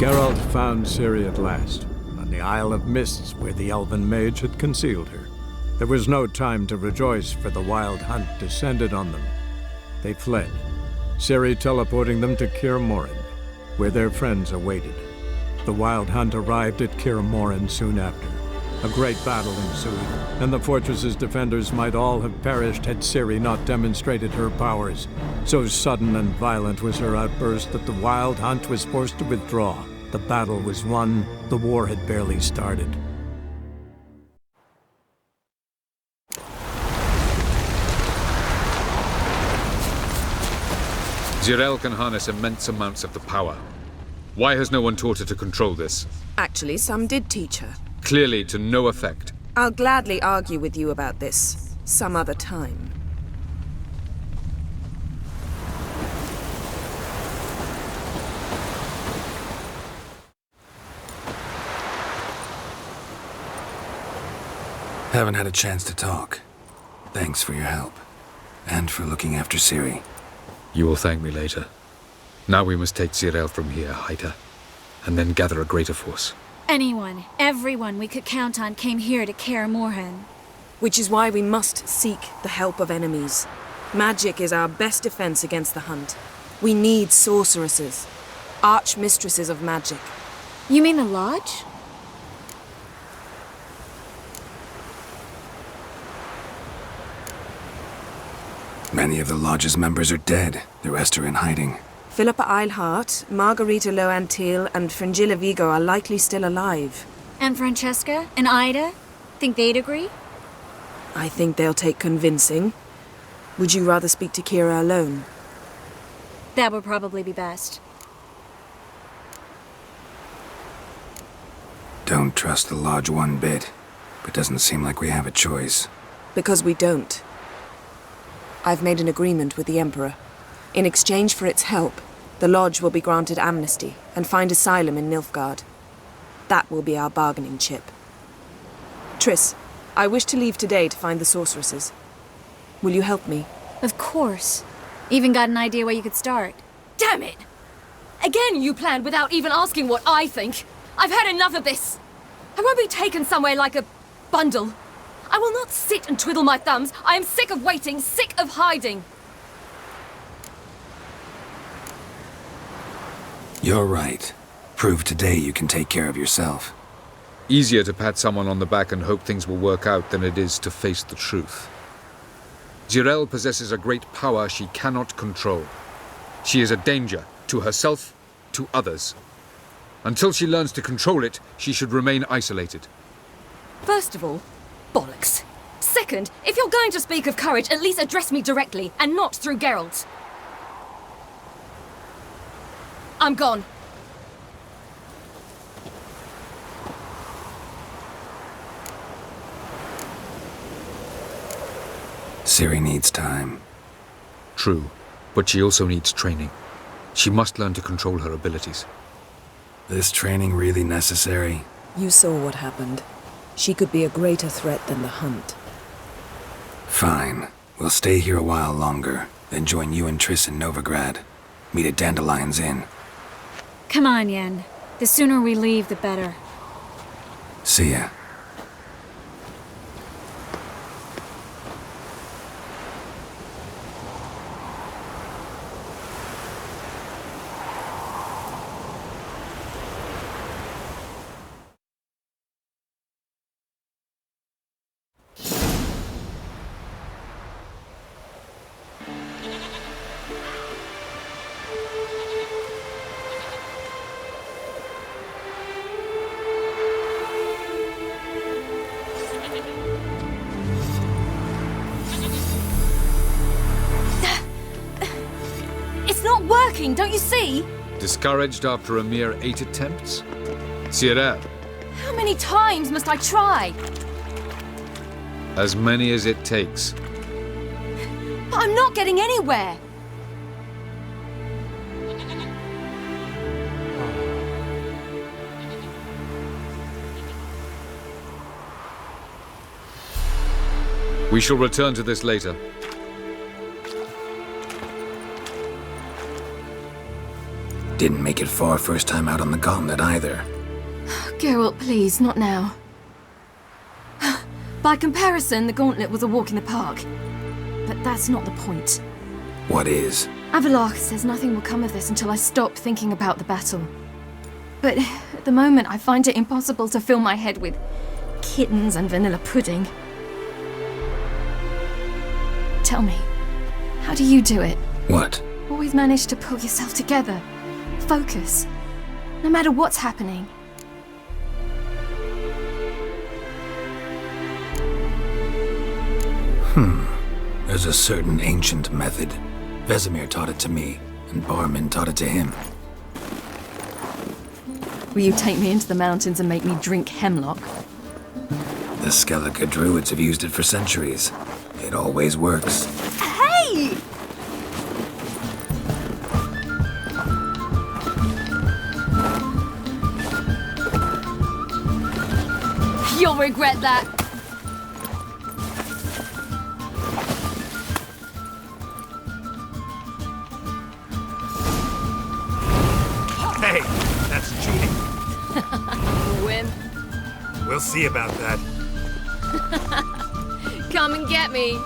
Geralt found Ciri at last, on the Isle of Mists where the Elven mage had concealed her. There was no time to rejoice, for the Wild Hunt descended on them. They fled, Ciri teleporting them to Kaer Morhen, where their friends awaited. The Wild Hunt arrived at Kaer Morhen soon after. A great battle ensued, and the fortress's defenders might all have perished had Ciri not demonstrated her powers. So sudden and violent was her outburst that the Wild Hunt was forced to withdraw. The battle was won. The war had barely started. Zireael can harness immense amounts of the power. Why has no one taught her to control this? Actually, some did teach her. Clearly to no effect. I'll gladly argue with you about this, some other time. Haven't had a chance to talk. Thanks for your help. And for looking after Ciri. You will thank me later. Now we must take Zireael from here, hide her, and then gather a greater force. Anyone, everyone we could count on came here to Kaer Morhen. Which is why we must seek the help of enemies. Magic is our best defense against the Hunt. We need sorceresses, archmistresses of magic. You mean the Lodge? Many of the Lodge's members are dead. The rest are in hiding. Philippa Eilhart, Margarita Loantil, and Fringilla Vigo are likely still alive. And Francesca and Ida? Think they'd agree? I think they'll take convincing. Would you rather speak to Kira alone? That would probably be best. Don't trust the Lodge one bit, but doesn't seem like we have a choice. Because we don't. I've made an agreement with the Emperor. In exchange for its help, the Lodge will be granted amnesty and find asylum in Nilfgaard. That will be our bargaining chip. Triss, I wish to leave today to find the sorceresses. Will you help me? Of course. Even got an idea where you could start. Damn it! Again you planned without even asking what I think. I've had enough of this. I won't be taken somewhere like a bundle. I will not sit and twiddle my thumbs. I am sick of waiting, sick of hiding. You're right. Prove today you can take care of yourself. Easier to pat someone on the back and hope things will work out than it is to face the truth. Zireael possesses a great power she cannot control. She is a danger to herself, to others. Until she learns to control it, she should remain isolated. First of all, bollocks. Second, if you're going to speak of courage, at least address me directly, and not through Geralt. I'm gone. Ciri needs time. True, but she also needs training. She must learn to control her abilities. This training really necessary? You saw what happened. She could be a greater threat than the Hunt. Fine. We'll stay here a while longer, then join you and Triss in Novigrad. Meet at Dandelion's Inn. Come on, Yen. The sooner we leave, the better. See ya. Don't you see? Discouraged after a mere 8 attempts? Zireael, How many times must I try? as many as it takes. But I'm not getting anywhere. We shall return to this later. Didn't make it far first time out on the gauntlet either. Geralt, please, not now. By comparison, the gauntlet was a walk in the park. But that's not the point. What is? Avallac'h says nothing will come of this until I stop thinking about the battle. But at the moment, I find it impossible to fill my head with kittens and vanilla pudding. Tell me, how do you do it? What? Always manage to pull yourself together. Focus. No matter what's happening. There's a certain ancient method. Vesemir taught it to me, and Barman taught it to him. Will you take me into the mountains and make me drink hemlock? The Skellige druids have used it for centuries. It always works. Hey! You'll regret that. Hey, that's cheating. Wimp. We'll see about that. Come and get me.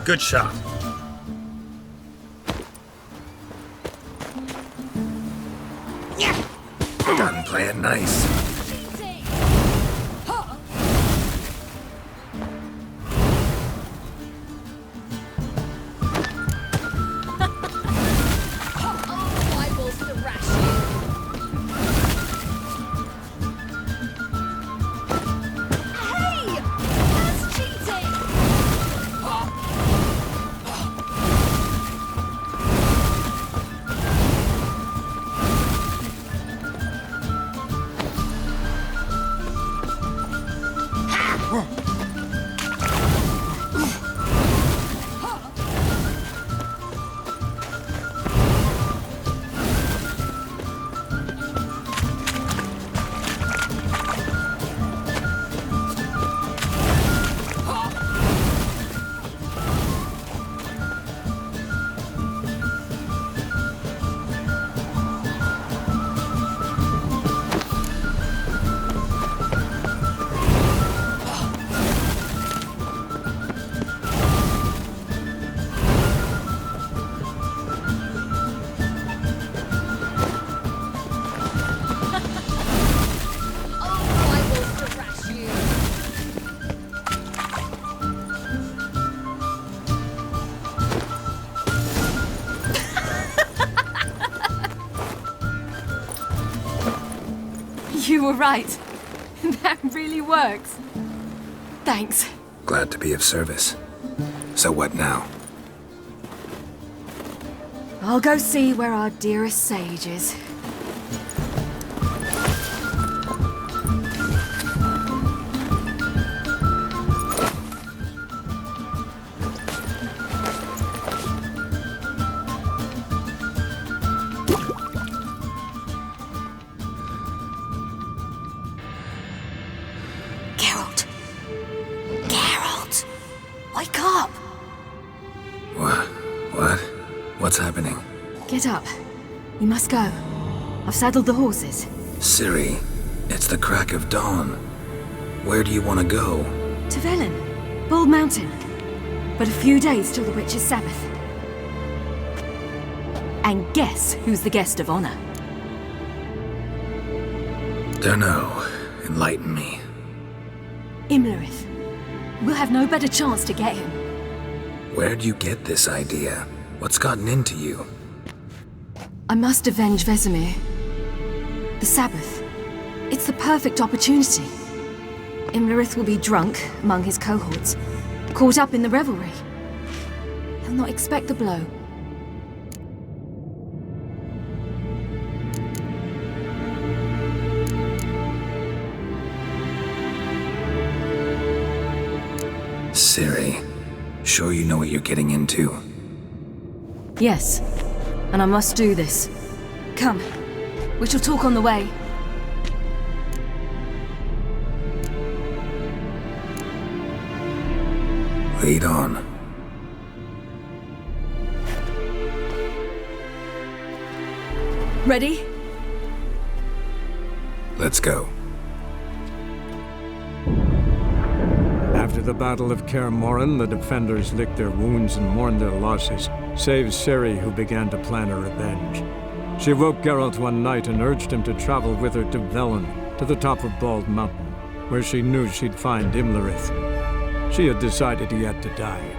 Good shot. Done playing nice. You were right. That really works. Thanks. Glad to be of service. So what now? I'll go see where our dearest sage is. Geralt! Geralt! Wake up! What? What's happening? Get up. We must go. I've saddled the horses. Ciri, it's the crack of dawn. Where do you want to go? To Velen, Bald Mountain. But a few days till the Witch's Sabbath. And guess who's the guest of honor? Dunno. Enlighten me. Imlerith. We'll have no better chance to get him. Where'd you get this idea? What's gotten into you? I must avenge Vesemir. The Sabbath. It's the perfect opportunity. Imlerith will be drunk among his cohorts, caught up in the revelry. He'll not expect the blow. Ciri, sure you know what you're getting into? Yes, and I must do this. Come, we shall talk on the way. Lead on. Ready? Let's go. After the Battle of Kaer Morhen, the defenders licked their wounds and mourned their losses, save Ciri, who began to plan her revenge. She woke Geralt one night and urged him to travel with her to Velen, to the top of Bald Mountain, where she knew she'd find Imlerith. She had decided he had to die.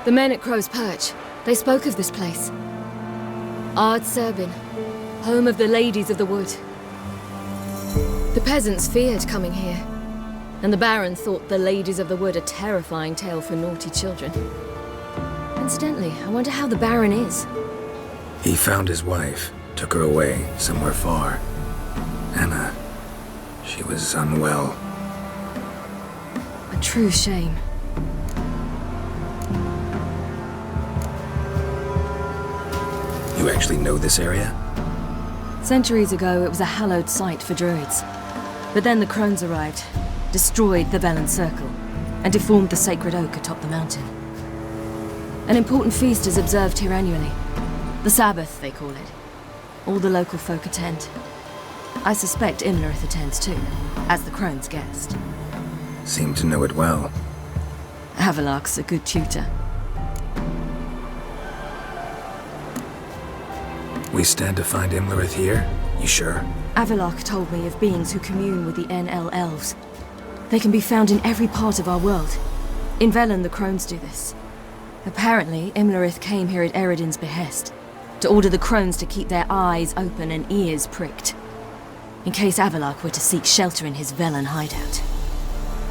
The men at Crow's Perch, they spoke of this place. Ard Serbin, home of the Ladies of the Wood. The peasants feared coming here, and the Baron thought the Ladies of the Wood a terrifying tale for naughty children. Incidentally, I wonder how the Baron is. He found his wife, took her away, somewhere far. Anna, she was unwell. A true shame. You actually know this area? Centuries ago, it was a hallowed site for druids. But then the crones arrived, destroyed the Velen Circle, and deformed the sacred oak atop the mountain. An important feast is observed here annually. The Sabbath, they call it. All the local folk attend. I suspect Imlerith attends too, as the crone's guest. Seem to know it well. Avalok's a good tutor. We stand to find Imlerith here? You sure? Avalok told me of beings who commune with the NL elves. They can be found in every part of our world. In Velen, the crones do this. Apparently, Imlerith came here at Eredin's behest, to order the crones to keep their eyes open and ears pricked, in case Avalok were to seek shelter in his Velen hideout.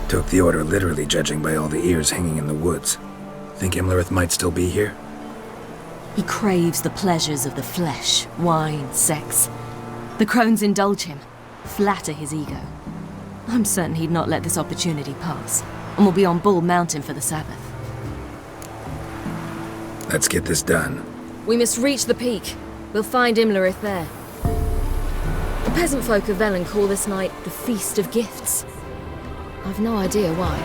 Took the order literally, judging by all the ears hanging in the woods. Think Imlerith might still be here? He craves the pleasures of the flesh, wine, sex. The crones indulge him, flatter his ego. I'm certain he'd not let this opportunity pass, and will be on Bald Mountain for the Sabbath. Let's get this done. We must reach the peak. We'll find Imlerith there. The peasant folk of Velen call this night the Feast of Gifts. I've no idea why.